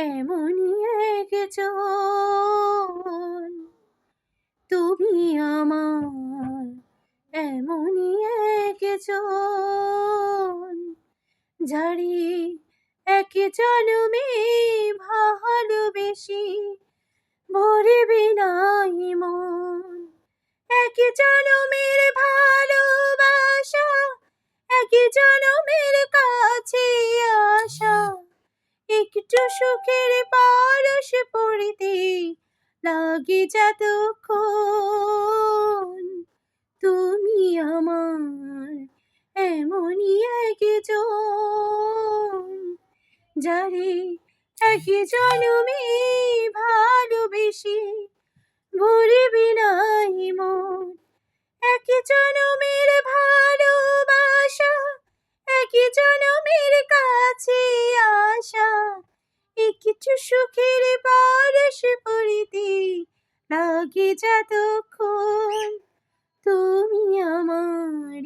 এমনই একজন তুমি আমার, এমনই একজন যারে এক জনমে ভালোবেসে ভরিবি নাই মন। এক জনমের ভালোবাসা, এক জনমের কাছে আসা, একটু সুখের পরশ পড়িতে লাগে যতক্ষণ তুমি আমার, এমনই একজন যারে এক জনমে ভালোবেসে ভুলিবি নাই মন। এক জনমের ভালোবাসা, এক জনমের কাছে আসা, একটু সুখের পরশ পড়িতে লাগে যতক্ষণ তুমি আমার,